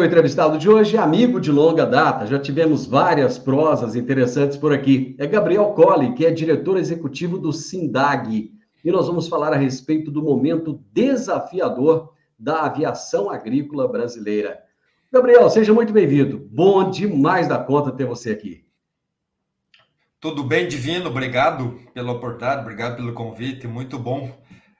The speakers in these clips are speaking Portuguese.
entrevistado de hoje é amigo de longa data, já tivemos várias prosas interessantes por aqui. É Gabriel Colli, que é diretor executivo do SINDAG, e nós vamos falar a respeito do momento desafiador da aviação agrícola brasileira. Gabriel, seja muito bem-vindo. Bom demais da conta ter você aqui. Tudo bem, Divino? Obrigado pela oportunidade, obrigado pelo convite. Muito bom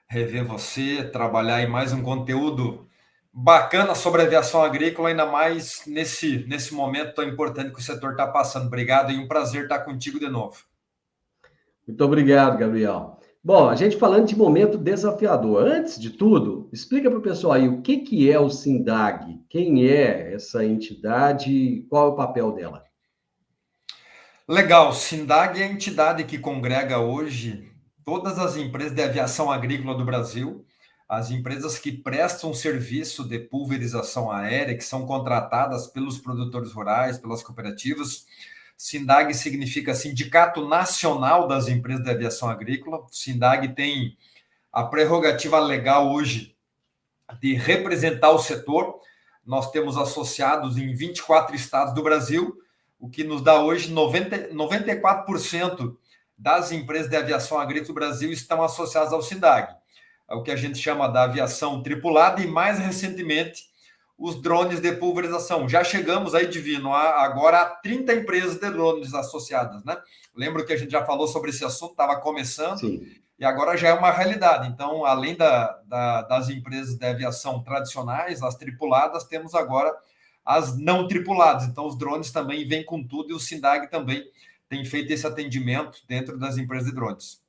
rever você, trabalhar em mais um conteúdo bacana sobre aviação agrícola, ainda mais nesse momento tão importante que o setor está passando. Obrigado e um prazer estar contigo de novo. Muito obrigado, Gabriel. Bom, a gente falando de momento desafiador. Antes de tudo, explica para o pessoal aí o que é o SINDAG, quem é essa entidade e qual é o papel dela. Legal, SINDAG é a entidade que congrega hoje todas as empresas de aviação agrícola do Brasil, as empresas que prestam serviço de pulverização aérea, que são contratadas pelos produtores rurais, pelas cooperativas. SINDAG significa Sindicato Nacional das Empresas de Aviação Agrícola. O SINDAG tem a prerrogativa legal hoje de representar o setor. Nós temos associados em 24 estados do Brasil, o que nos dá hoje 94% das empresas de aviação agrícola do Brasil estão associadas ao SINDAG, o que a gente chama da aviação tripulada, e mais recentemente os drones de pulverização. Já chegamos aí, Divino, agora a 30 empresas de drones associadas, né? Lembro que a gente já falou sobre esse assunto, estava começando. Sim. E agora já é uma realidade. Então, além das empresas de aviação tradicionais, as tripuladas, temos agora as não tripuladas. Então, os drones também vêm com tudo, e o SINDAG também tem feito esse atendimento dentro das empresas de drones.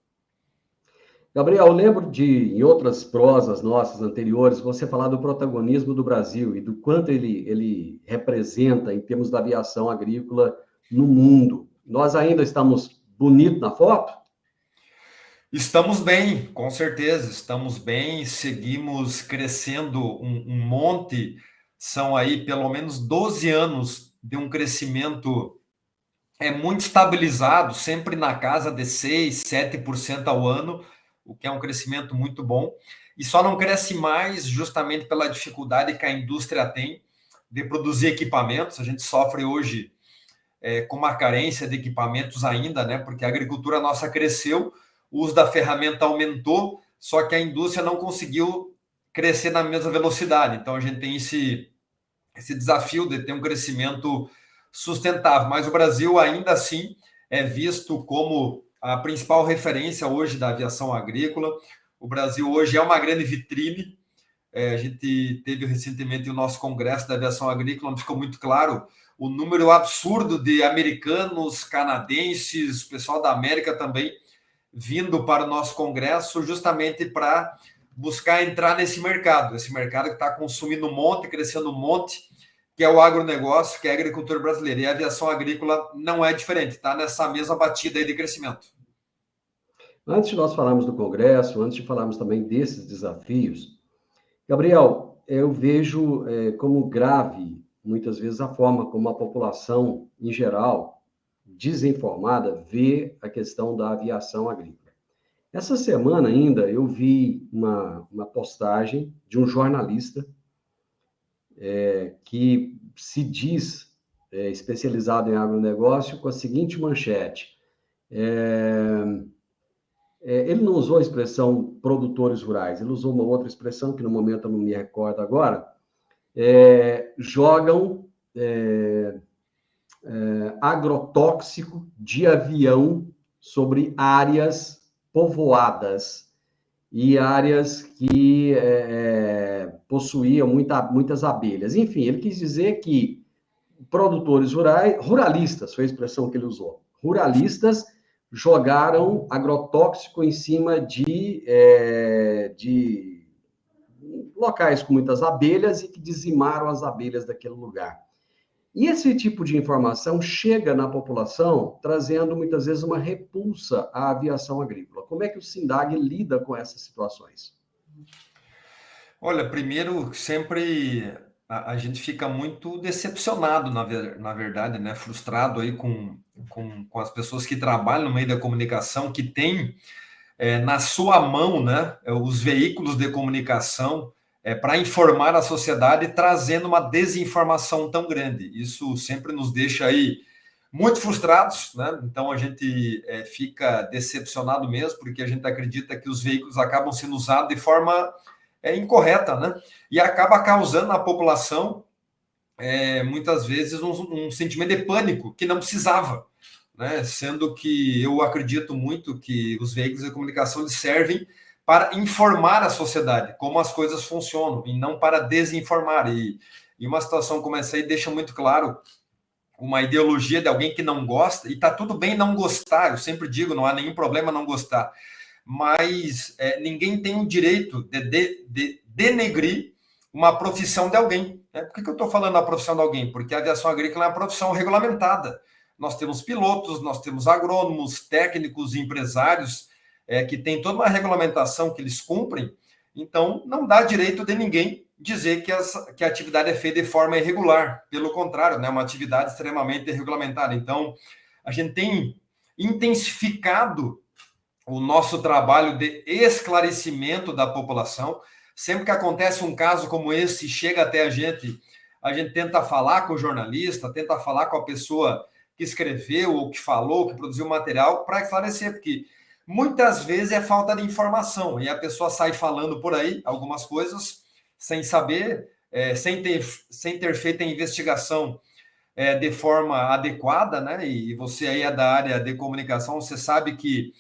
Gabriel, eu lembro de, em outras prosas nossas anteriores, você falar do protagonismo do Brasil e do quanto ele representa em termos da aviação agrícola no mundo. Nós ainda estamos bonitos na foto? Estamos bem, com certeza, estamos bem, seguimos crescendo um monte, são aí pelo menos 12 anos de um crescimento muito estabilizado, sempre na casa de 6%, 7% ao ano, o que é um crescimento muito bom, e só não cresce mais justamente pela dificuldade que a indústria tem de produzir equipamentos. A gente sofre hoje com uma carência de equipamentos ainda, né? Porque a agricultura nossa cresceu, o uso da ferramenta aumentou, só que a indústria não conseguiu crescer na mesma velocidade. Então, a gente tem esse desafio de ter um crescimento sustentável. Mas o Brasil, ainda assim, é visto como a principal referência hoje da aviação agrícola. O Brasil hoje é uma grande vitrine. A gente teve recentemente o nosso Congresso da Aviação Agrícola, onde ficou muito claro o número absurdo de americanos, canadenses, pessoal da América também, vindo para o nosso congresso justamente para buscar entrar nesse mercado que está consumindo um monte, crescendo um monte, que é o agronegócio, que é a agricultura brasileira. E a aviação agrícola não é diferente, está nessa mesma batida aí de crescimento. Antes de nós falarmos do congresso, antes de falarmos também desses desafios, Gabriel, eu vejo como grave, muitas vezes, a forma como a população, em geral, desinformada, vê a questão da aviação agrícola. Essa semana ainda eu vi uma postagem de um jornalista que se diz especializado em agronegócio com a seguinte manchete. Ele não usou a expressão produtores rurais, ele usou uma outra expressão que no momento eu não me recordo agora. Jogam agrotóxico de avião sobre áreas povoadas e áreas que possuíam muitas abelhas. Enfim, ele quis dizer que produtores rurais, ruralistas, foi a expressão que ele usou, ruralistas jogaram agrotóxico em cima de locais com muitas abelhas e que dizimaram as abelhas daquele lugar. E esse tipo de informação chega na população trazendo muitas vezes uma repulsa à aviação agrícola. Como é que o SINDAG lida com essas situações? Olha, primeiro, sempre a gente fica muito decepcionado, na verdade, né? Frustrado aí com as pessoas que trabalham no meio da comunicação, que têm na sua mão, né, os veículos de comunicação para informar a sociedade, trazendo uma desinformação tão grande. Isso sempre nos deixa aí muito frustrados, né? Então a gente fica decepcionado mesmo, porque a gente acredita que os veículos acabam sendo usados de forma incorreta, né? E acaba causando na população muitas vezes um sentimento de pânico que não precisava, né? Sendo que eu acredito muito que os veículos de comunicação eles servem para informar a sociedade como as coisas funcionam e não para desinformar. E uma situação como essa aí deixa muito claro uma ideologia de alguém que não gosta, e está tudo bem não gostar, eu sempre digo, não há nenhum problema não gostar, mas ninguém tem o direito de denegrir uma profissão de alguém. Né? Por que eu estou falando da profissão de alguém? Porque a aviação agrícola é uma profissão regulamentada. Nós temos pilotos, nós temos agrônomos, técnicos, empresários, que tem toda uma regulamentação que eles cumprem, então não dá direito de ninguém dizer que a atividade é feita de forma irregular. Pelo contrário, né, uma atividade extremamente regulamentada. Então, a gente tem intensificado o nosso trabalho de esclarecimento da população. Sempre que acontece um caso como esse, chega até a gente tenta falar com o jornalista, tenta falar com a pessoa que escreveu, ou que falou, que produziu o material, para esclarecer, porque muitas vezes é falta de informação, e a pessoa sai falando por aí algumas coisas sem saber, sem ter feito a investigação de forma adequada, né? E você aí é da área de comunicação, você sabe que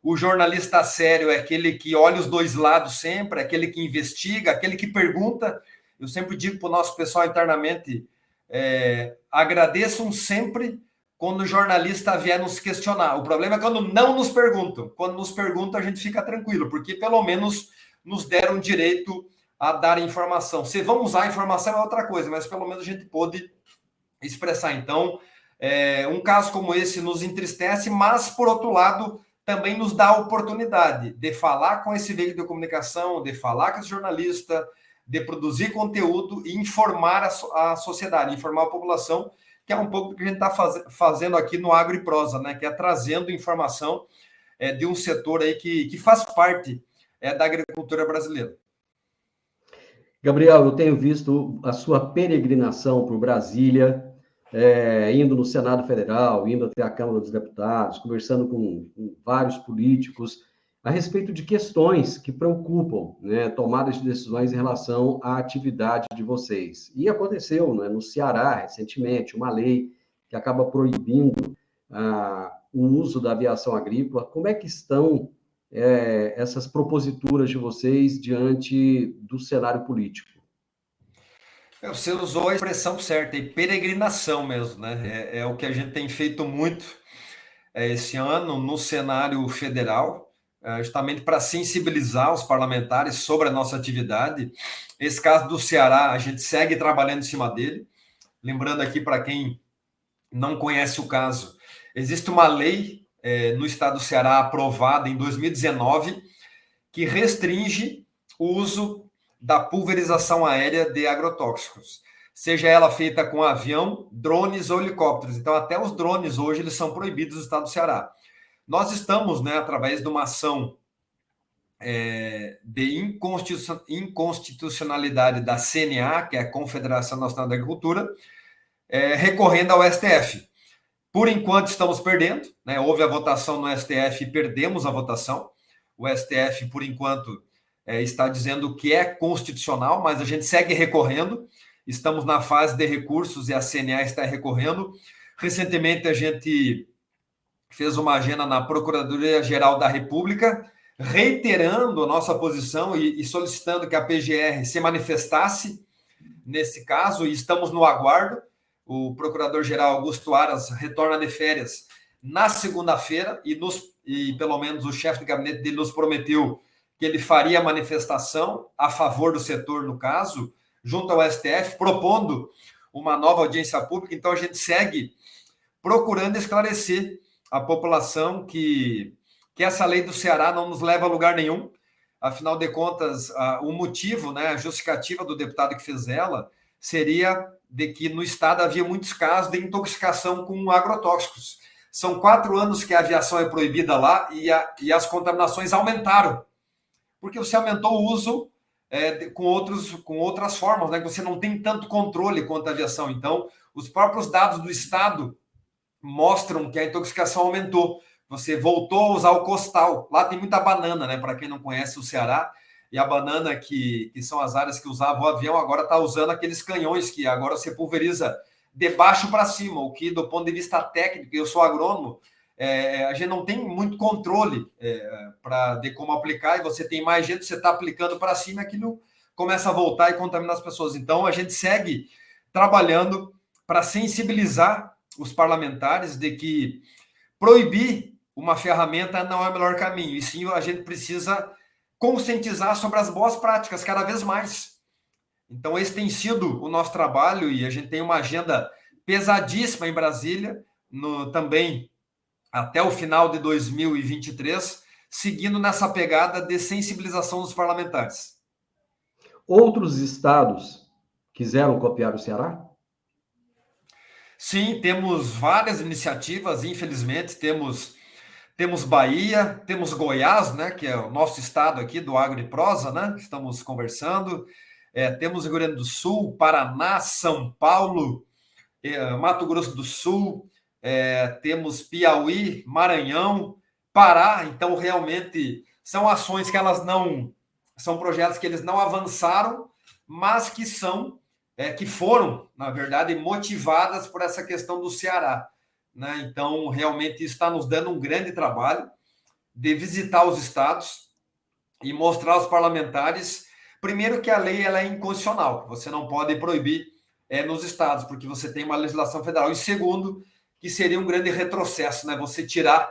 o jornalista sério é aquele que olha os dois lados sempre, aquele que investiga, aquele que pergunta. Eu sempre digo para o nosso pessoal internamente, agradeçam sempre quando o jornalista vier nos questionar. O problema é quando não nos perguntam. Quando nos perguntam, a gente fica tranquilo, porque pelo menos nos deram direito a dar informação. Se vão usar a informação é outra coisa, mas pelo menos a gente pôde expressar. Então, um caso como esse nos entristece, mas, por outro lado, também nos dá a oportunidade de falar com esse veículo de comunicação, de falar com esse jornalista, de produzir conteúdo e informar a sociedade, informar a população, que é um pouco do que a gente está fazendo aqui no Agro e Prosa, né? Que é trazendo informação de um setor aí que faz parte da agricultura brasileira. Gabriel, eu tenho visto a sua peregrinação por Brasília, indo no Senado Federal, indo até a Câmara dos Deputados, conversando com vários políticos a respeito de questões que preocupam, né, tomadas de decisões em relação à atividade de vocês. E aconteceu, né, no Ceará, recentemente, uma lei que acaba proibindo o uso da aviação agrícola. Como é que estão essas proposituras de vocês diante do cenário político? Você usou a expressão certa, e peregrinação mesmo, né? É o que a gente tem feito muito esse ano no cenário federal, justamente para sensibilizar os parlamentares sobre a nossa atividade. Esse caso do Ceará, a gente segue trabalhando em cima dele. Lembrando aqui, para quem não conhece o caso, existe uma lei no estado do Ceará aprovada em 2019 que restringe o uso da pulverização aérea de agrotóxicos, seja ela feita com avião, drones ou helicópteros. Então, até os drones hoje eles são proibidos no estado do Ceará. Nós estamos, né, através de uma ação de inconstitucionalidade da CNA, que é a Confederação Nacional da Agricultura, recorrendo ao STF. Por enquanto, estamos perdendo, né? Houve a votação no STF e perdemos a votação. O STF, por enquanto, está dizendo que é constitucional, mas a gente segue recorrendo. Estamos na fase de recursos e a CNA está recorrendo. Recentemente, a gente fez uma agenda na Procuradoria-Geral da República, reiterando a nossa posição e solicitando que a PGR se manifestasse nesse caso, e estamos no aguardo. O Procurador-Geral Augusto Aras retorna de férias na segunda-feira e pelo menos o chefe de gabinete dele nos prometeu que ele faria manifestação a favor do setor, no caso, junto ao STF, propondo uma nova audiência pública. Então, a gente segue procurando esclarecer a população que essa lei do Ceará não nos leva a lugar nenhum. Afinal de contas, o motivo, né, a justificativa do deputado que fez ela seria de que no estado havia muitos casos de intoxicação com agrotóxicos. São 4 anos que a aviação é proibida lá e as contaminações aumentaram, porque você aumentou o uso com outras formas, né? Que você não tem tanto controle quanto a aviação. Então, os próprios dados do Estado mostram que a intoxicação aumentou. Você voltou a usar o costal. Lá tem muita banana, né? Para quem não conhece o Ceará, e a banana, que são as áreas que usavam o avião, agora está usando aqueles canhões que agora você pulveriza de baixo para cima, o que, do ponto de vista técnico, eu sou agrônomo, a gente não tem muito controle de como aplicar, e você tem mais gente, você está aplicando para cima, aquilo começa a voltar e contaminar as pessoas. Então, a gente segue trabalhando para sensibilizar os parlamentares de que proibir uma ferramenta não é o melhor caminho, e sim a gente precisa conscientizar sobre as boas práticas cada vez mais. Então, esse tem sido o nosso trabalho, e a gente tem uma agenda pesadíssima em Brasília, também até o final de 2023, seguindo nessa pegada de sensibilização dos parlamentares. Outros estados quiseram copiar o Ceará? Sim, temos várias iniciativas, infelizmente, temos Bahia, temos Goiás, né, que é o nosso estado aqui do Agro e Prosa, né, que estamos conversando, temos Rio Grande do Sul, Paraná, São Paulo, Mato Grosso do Sul, temos Piauí, Maranhão, Pará. Então, realmente, são ações que elas não... São projetos que eles não avançaram, mas que foram, na verdade, motivadas por essa questão do Ceará, né? Então, realmente, isso está nos dando um grande trabalho de visitar os estados e mostrar aos parlamentares, primeiro, que a lei ela é inconstitucional, você não pode proibir nos estados, porque você tem uma legislação federal, e segundo, que seria um grande retrocesso, né? Você tirar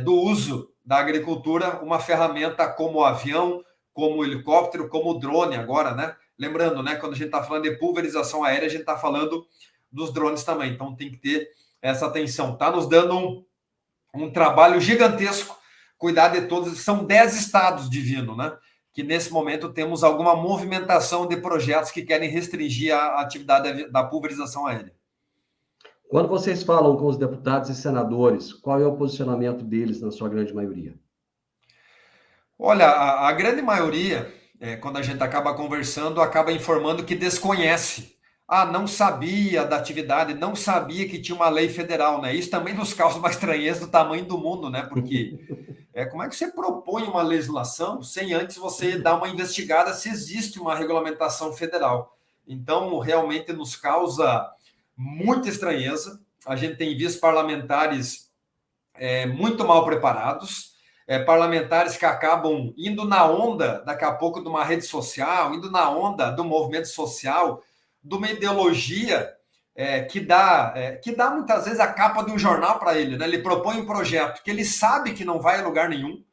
do uso da agricultura uma ferramenta como o avião, como o helicóptero, como o drone agora, né? Lembrando, né, quando a gente está falando de pulverização aérea, a gente está falando dos drones também, então tem que ter essa atenção. Está nos dando um trabalho gigantesco, cuidar de todos, são 10 estados divino, né? Que nesse momento temos alguma movimentação de projetos que querem restringir a atividade da pulverização aérea. Quando vocês falam com os deputados e senadores, qual é o posicionamento deles na sua grande maioria? Olha, a grande maioria, quando a gente acaba conversando, acaba informando que desconhece. Não sabia da atividade, não sabia que tinha uma lei federal, né? Isso também nos causa uma estranheza do tamanho do mundo, né? Porque como é que você propõe uma legislação sem antes você dar uma investigada se existe uma regulamentação federal? Então, realmente nos causa muita estranheza. A gente tem visto parlamentares muito mal preparados, parlamentares que acabam indo na onda, daqui a pouco, de uma rede social, indo na onda do movimento social, de uma ideologia que dá muitas vezes a capa de um jornal para ele, né? Ele propõe um projeto que ele sabe que não vai a lugar nenhum,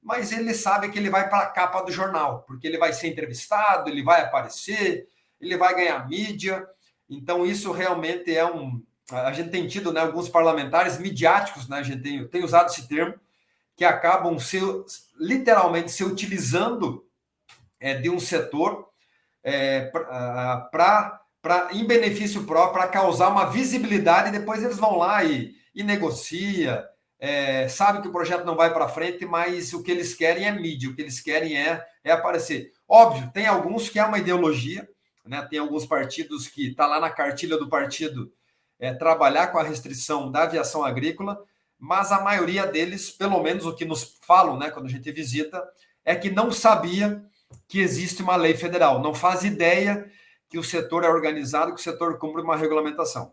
mas ele sabe que ele vai para a capa do jornal, porque ele vai ser entrevistado, ele vai aparecer, ele vai ganhar mídia. Então, isso realmente a gente tem tido, né, alguns parlamentares midiáticos, né? A gente tem usado esse termo, que acabam literalmente se utilizando de um setor em benefício próprio, para causar uma visibilidade, e depois eles vão lá e negocia, sabe que o projeto não vai para frente, mas o que eles querem é mídia, o que eles querem é aparecer. Óbvio, tem alguns que é uma ideologia, né? Tem alguns partidos que está lá na cartilha do partido trabalhar com a restrição da aviação agrícola, mas a maioria deles, pelo menos o que nos falam, né, quando a gente visita, é que não sabia que existe uma lei federal, não faz ideia que o setor é organizado, que o setor cumpre uma regulamentação.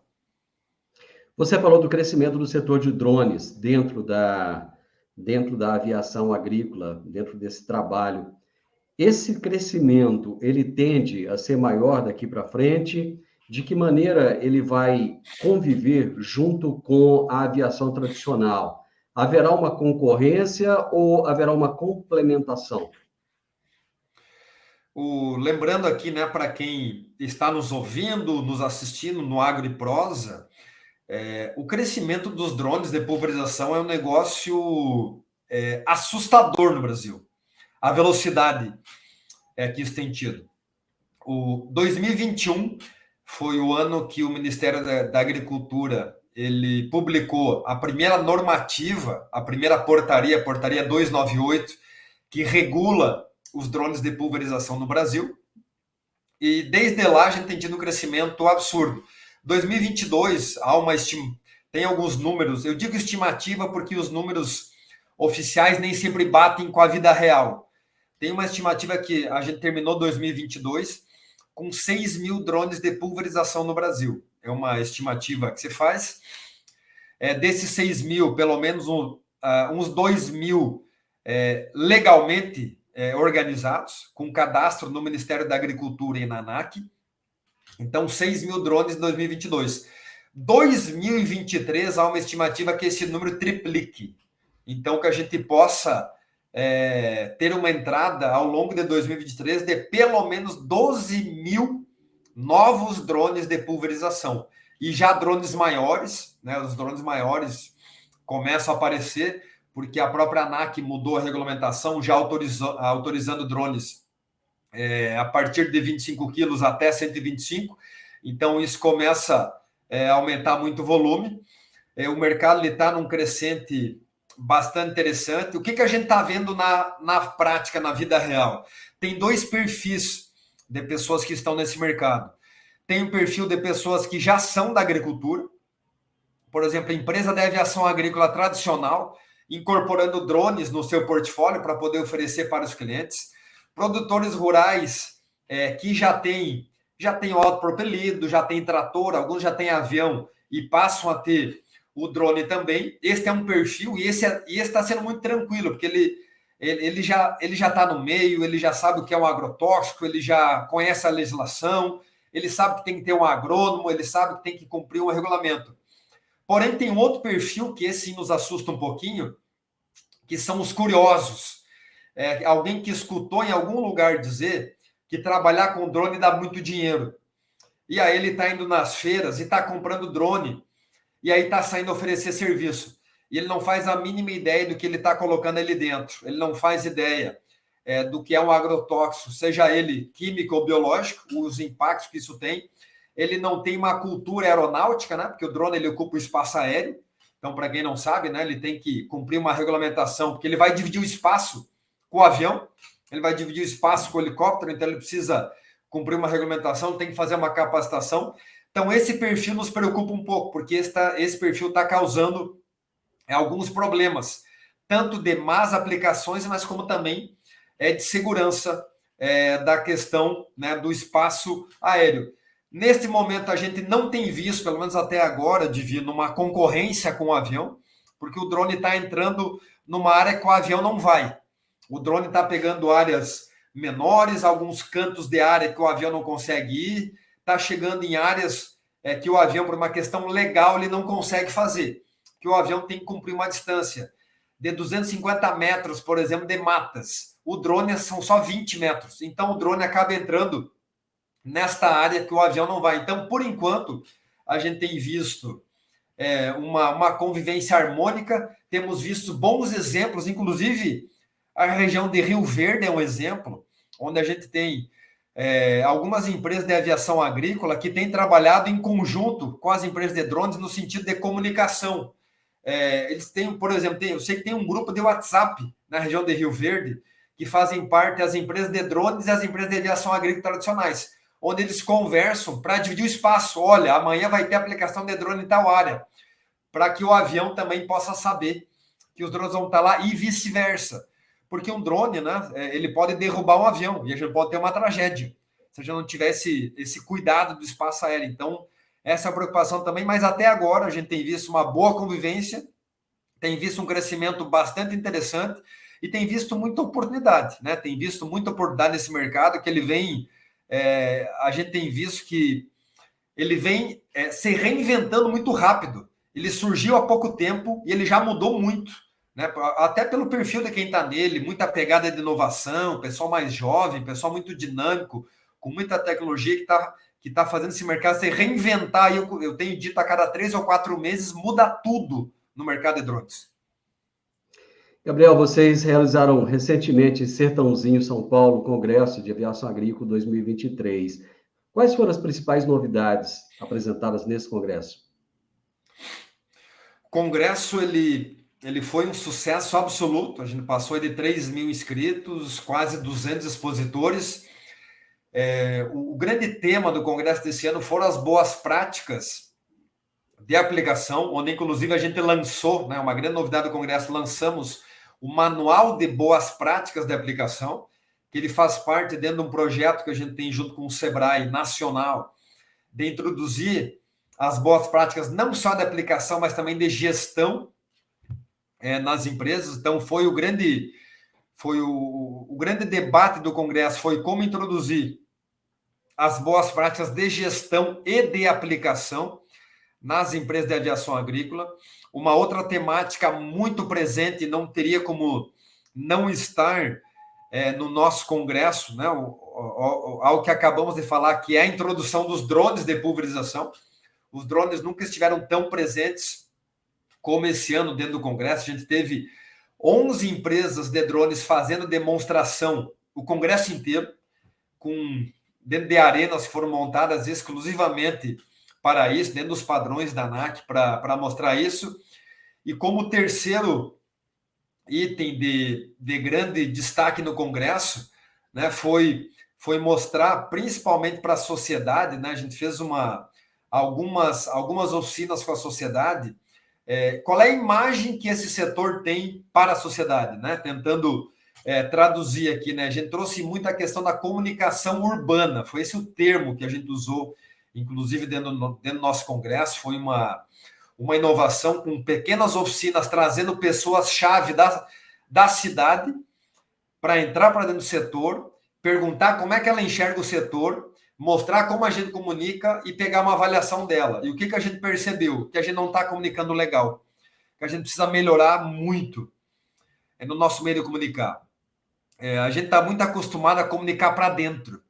Você falou do crescimento do setor de drones dentro da aviação agrícola, dentro desse trabalho. Esse crescimento, ele tende a ser maior daqui para frente? De que maneira ele vai conviver junto com a aviação tradicional? Haverá uma concorrência ou haverá uma complementação? Lembrando aqui, né, para quem está nos ouvindo, nos assistindo no Agro e Prosa, o crescimento dos drones de pulverização é um negócio assustador no Brasil. A velocidade que isso tem tido. O 2021 foi o ano que o Ministério da Agricultura ele publicou a primeira normativa, a primeira portaria, a portaria 298, que regula os drones de pulverização no Brasil. E desde lá a gente tem tido um crescimento absurdo. 2022, tem alguns números, eu digo estimativa porque os números oficiais nem sempre batem com a vida real. Tem uma estimativa que a gente terminou 2022 com 6 mil drones de pulverização no Brasil. É uma estimativa que se faz. Desses 6 mil, pelo menos uns 2 mil legalmente organizados, com cadastro no Ministério da Agricultura e na ANAC. Então, 6 mil drones em 2022. 2023, há uma estimativa que esse número triplique. Então, que a gente possa ter uma entrada ao longo de 2023 de pelo menos 12 mil novos drones de pulverização. E já drones maiores, né, os drones maiores começam a aparecer, porque a própria ANAC mudou a regulamentação, já autorizando drones a partir de 25 quilos até 125. Então, isso começa a aumentar muito o volume. O mercado está num crescente bastante interessante. O que a gente está vendo na prática, na vida real? Tem dois perfis de pessoas que estão nesse mercado. Tem o perfil de pessoas que já são da agricultura, por exemplo, a empresa de aviação agrícola tradicional, incorporando drones no seu portfólio para poder oferecer para os clientes. Produtores rurais que já tem o autopropelido, já tem trator, alguns já têm avião e passam a ter o drone também. Este é um perfil e esse está sendo muito tranquilo, porque ele já está no meio, ele já sabe o que é um agrotóxico, ele já conhece a legislação, ele sabe que tem que ter um agrônomo, ele sabe que tem que cumprir um regulamento. Porém, tem outro perfil que esse nos assusta um pouquinho, que são os curiosos. Alguém que escutou em algum lugar dizer que trabalhar com drone dá muito dinheiro. E aí ele está indo nas feiras e está comprando drone. E aí está saindo oferecer serviço. E ele não faz a mínima ideia do que ele está colocando ali dentro. Ele não faz ideia do que é um agrotóxico, seja ele químico ou biológico, os impactos que isso tem. Ele não tem uma cultura aeronáutica, né? Porque o drone ele ocupa o espaço aéreo. Então, para quem não sabe, né, ele tem que cumprir uma regulamentação, porque ele vai dividir o espaço com o avião, ele vai dividir o espaço com o helicóptero, então ele precisa cumprir uma regulamentação, tem que fazer uma capacitação. Então, esse perfil nos preocupa um pouco, porque esse perfil está causando alguns problemas, tanto de más aplicações, mas como também de segurança da questão, né, do espaço aéreo. Neste momento, a gente não tem visto, pelo menos até agora, de vir numa concorrência com o avião, porque o drone está entrando numa área que o avião não vai. O drone está pegando áreas menores, alguns cantos de área que o avião não consegue ir, está chegando em áreas que o avião, por uma questão legal, ele não consegue fazer, que o avião tem que cumprir uma distância de 250 metros, por exemplo, de matas. O drone são só 20 metros, então o drone acaba entrando nesta área que o avião não vai. Então, por enquanto, a gente tem visto uma convivência harmônica, temos visto bons exemplos, inclusive a região de Rio Verde é um exemplo, onde a gente tem algumas empresas de aviação agrícola que têm trabalhado em conjunto com as empresas de drones no sentido de comunicação. Eles têm, por exemplo, eu sei que tem um grupo de WhatsApp na região de Rio Verde que fazem parte as empresas de drones e as empresas de aviação agrícola tradicionais, onde eles conversam para dividir o espaço. Olha, amanhã vai ter aplicação de drone em tal área, para que o avião também possa saber que os drones vão estar lá e vice-versa. Porque um drone, né, ele pode derrubar um avião e a gente pode ter uma tragédia se a gente não tivesse esse cuidado do espaço aéreo. Então, essa é a preocupação também, mas até agora a gente tem visto uma boa convivência, tem visto um crescimento bastante interessante e tem visto muita oportunidade, né? Tem visto muita oportunidade nesse mercado, que ele vem... a gente tem visto que ele vem se reinventando muito rápido. Ele surgiu há pouco tempo e ele já mudou muito, né? Até pelo perfil de quem está nele, muita pegada de inovação, pessoal mais jovem, pessoal muito dinâmico, com muita tecnologia que tá fazendo esse mercado se reinventar. E eu tenho dito, a cada 3 ou 4 meses muda tudo no mercado de drones. Gabriel, vocês realizaram recentemente em Sertãozinho, São Paulo, Congresso de Aviação Agrícola 2023. Quais foram as principais novidades apresentadas nesse congresso? O congresso, ele ele foi um sucesso absoluto. A gente passou de 3 mil inscritos, quase 200 expositores. O grande tema do congresso desse ano foram as boas práticas de aplicação, onde inclusive a gente lançou, né, uma grande novidade do congresso, lançamos o Manual de Boas Práticas de Aplicação, que ele faz parte dentro de um projeto que a gente tem junto com o Sebrae Nacional, de introduzir as boas práticas, não só de aplicação, mas também de gestão nas empresas. Então, o grande debate do congresso foi como introduzir as boas práticas de gestão e de aplicação nas empresas de aviação agrícola. Uma outra temática muito presente, não teria como não estar no nosso congresso, né, ao que acabamos de falar, que é a introdução dos drones de pulverização. Os drones nunca estiveram tão presentes como esse ano dentro do congresso. A gente teve 11 empresas de drones fazendo demonstração, o congresso inteiro, dentro de arenas que foram montadas exclusivamente para isso, dentro dos padrões da ANAC, para mostrar isso. E como terceiro item de grande destaque no congresso, né, foi mostrar, principalmente para a sociedade, né, a gente fez algumas oficinas com a sociedade, qual é a imagem que esse setor tem para a sociedade, né, tentando traduzir aqui, né, a gente trouxe muito a questão da comunicação urbana, foi esse o termo que a gente usou, inclusive dentro do nosso congresso. Foi uma inovação com pequenas oficinas, trazendo pessoas-chave da cidade para entrar para dentro do setor, perguntar como é que ela enxerga o setor, mostrar como a gente comunica e pegar uma avaliação dela. E o que a gente percebeu? Que a gente não está comunicando legal, que a gente precisa melhorar muito no nosso meio de comunicar. A gente está muito acostumado a comunicar para dentro.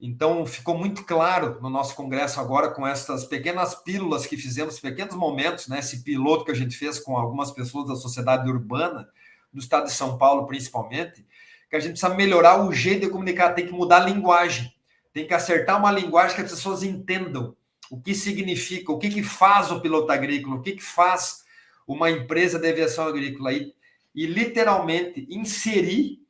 Então, ficou muito claro no nosso congresso agora, com essas pequenas pílulas que fizemos, pequenos momentos, né, esse piloto que a gente fez com algumas pessoas da sociedade urbana, do estado de São Paulo principalmente, que a gente precisa melhorar o jeito de comunicar, tem que mudar a linguagem, tem que acertar uma linguagem que as pessoas entendam o que significa, o que faz o piloto agrícola, o que faz uma empresa de aviação agrícola, e literalmente inserir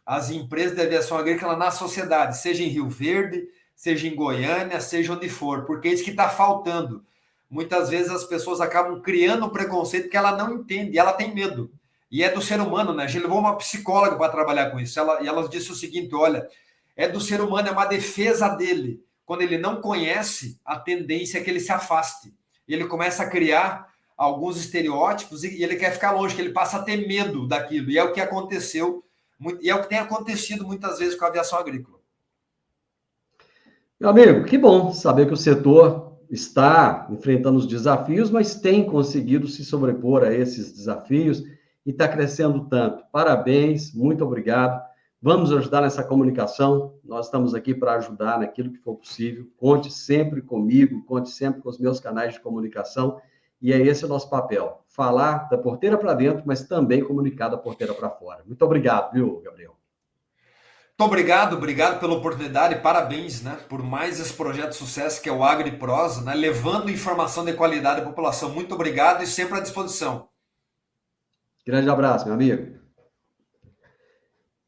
as empresas de aviação agrícola na sociedade, seja em Rio Verde, seja em Goiânia, seja onde for, porque é isso que está faltando. Muitas vezes as pessoas acabam criando um preconceito que ela não entende, ela tem medo. E é do ser humano, né? A gente levou uma psicóloga para trabalhar com isso, e ela disse o seguinte: olha, é do ser humano, é uma defesa dele. Quando ele não conhece, a tendência é que ele se afaste. E ele começa a criar alguns estereótipos e ele quer ficar longe, que ele passa a ter medo daquilo. E é o que aconteceu, e é o que tem acontecido muitas vezes com a aviação agrícola. Meu amigo, que bom saber que o setor está enfrentando os desafios, mas tem conseguido se sobrepor a esses desafios e está crescendo tanto. Parabéns, muito obrigado. Vamos ajudar nessa comunicação. Nós estamos aqui para ajudar naquilo que for possível. Conte sempre comigo, conte sempre com os meus canais de comunicação. E é esse o nosso papel, falar da porteira para dentro, mas também comunicar da porteira para fora. Muito obrigado, viu, Gabriel? Muito obrigado pela oportunidade e parabéns, né, por mais esse projeto de sucesso que é o AgriProsa, né, levando informação de qualidade à população. Muito obrigado e sempre à disposição. Grande abraço, meu amigo.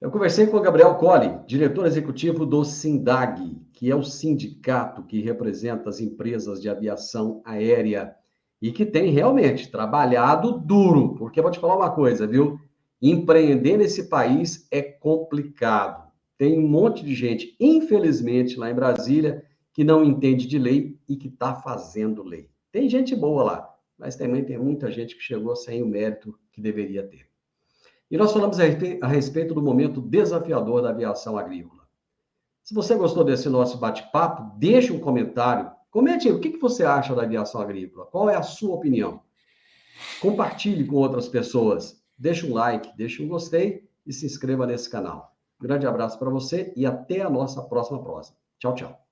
Eu conversei com o Gabriel Colli, diretor executivo do SINDAG, que é o sindicato que representa as empresas de aviação aérea e que tem realmente trabalhado duro, porque eu vou te falar uma coisa, viu? Empreender nesse país é complicado. Tem um monte de gente, infelizmente, lá em Brasília, que não entende de lei e que está fazendo lei. Tem gente boa lá, mas também tem muita gente que chegou sem o mérito que deveria ter. E nós falamos a respeito do momento desafiador da aviação agrícola. Se você gostou desse nosso bate-papo, deixe um comentário. Comente aí, o que você acha da aviação agrícola? Qual é a sua opinião? Compartilhe com outras pessoas. Deixe um like, deixe um gostei e se inscreva nesse canal. Um grande abraço para você e até a nossa próxima prosa. Tchau, tchau.